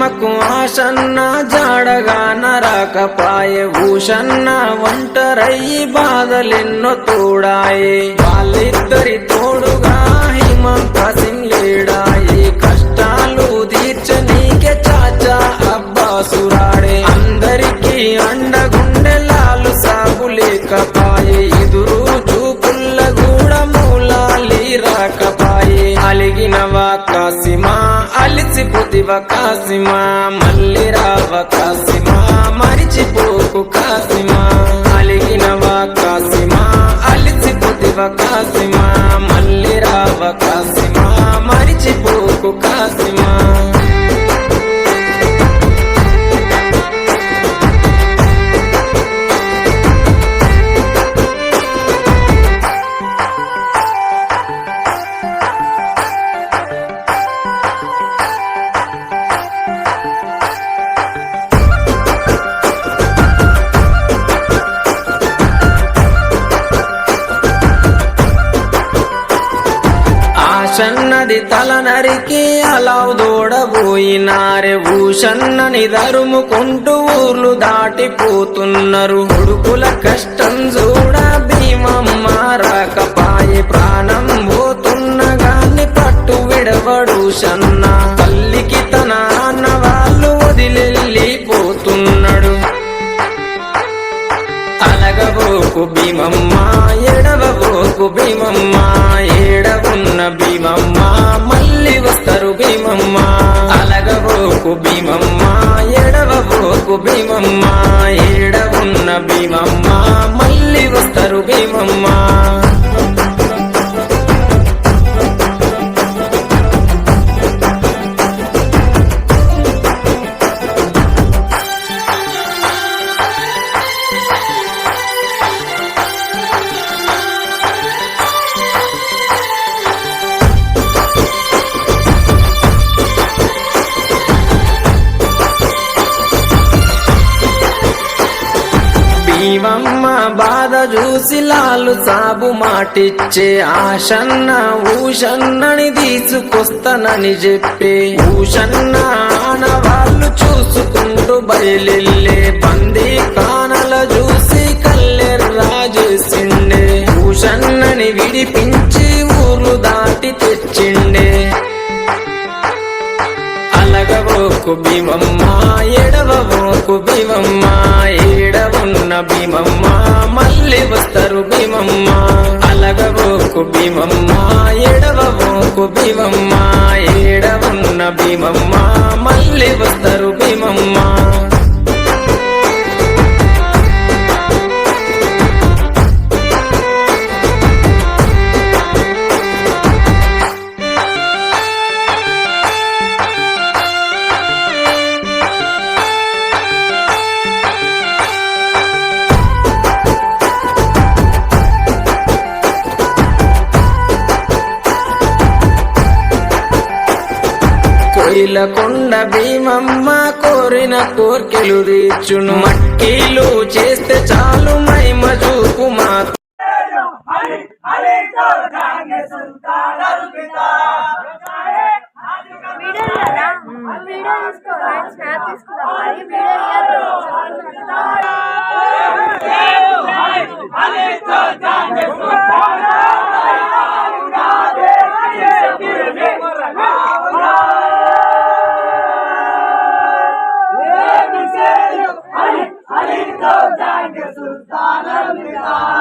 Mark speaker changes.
Speaker 1: భీమమ్మకు ఆశన్న జాడగా నరకపాయే భూషన్న ఒంటరయ్యి బాధలెన్నో తోడాయే వాళ్ళిద్దరి తోడుగా హిమంత సింగ్ లేడాయి కష్టాలు తీర్చనీకే చాచా అబ్బాసురాడే అందరికీ అండగుండె లాలు సాగు లేకపాయే ఎదురు చూపుల్ల కూడా మూలాలి రాకపాయే అలిగినవా కాసిమా అలిసిపోతివ కాసిమా మళ్ళీ రావ కాసిమా మరిచిపోకు కాసిమా అలిగినవా కాసిమా అలిసిపోతివ కాసిమా మళ్ళీ రావ కాసిమా మరిచిపోకు కాసిమా భూషన్నది తల నరికి అలావు దూడబోయినారే భూషన్నని దరుముకుంటూ ఊర్లు దాటిపోతున్నారు కొడుకుల కష్టం చూడ భీమమ్మ రాకపాయే ప్రాణం పోతున్న గాని పట్టు విడవడు షన్న తల్లికి తన అన్న వాళ్ళు వదిలెళ్ళిపోతున్నాడు అలగబోకు భీమమ్మ ఎడవబోకు భీమమ్మ ఏడవున్న భీమమ్మ మళ్ళీ వస్తారు భీమమ్మ అలగబోకు భీమమ్మ ఎడవబోకు భీమమ్మ ఏడవున్న భీమమ్మ మళ్ళీ వస్తారు భీమమ్మ భీమమ్మ బాధ చూసి లాలు సాబు మాటిచ్చే ఆశన్న ఊషన్నని తీసుకొస్తానని చెప్పే ఊషన్న ఆనవాళ్ళు చూసుకుంటూ బయలెళ్ళే బందీ కానల చూసి కల్లెర్రా చేసిండే ఊషన్నని విడిపించి ఊర్లు దాటి తెచ్చిండే అలగబోకు భీమమ్మ ఎడవబోకు భీమమ్మ ఏడవున్న భీమమ్మ మళ్ళీ వస్తారు భీమమ్మ అలగబోకు భీమమ్మ ఎడవబోకు భీమమ్మ ఏడవున్న భీమమ్మ మళ్ళీ వస్తారు భీమమ్మ కొండ భీమమ్మ కోరిన కోర్కెలు తీర్చును మట్టిలు చేస్తే చాలు మైమ చూపు మాకు
Speaker 2: जाएंगे सुल्तान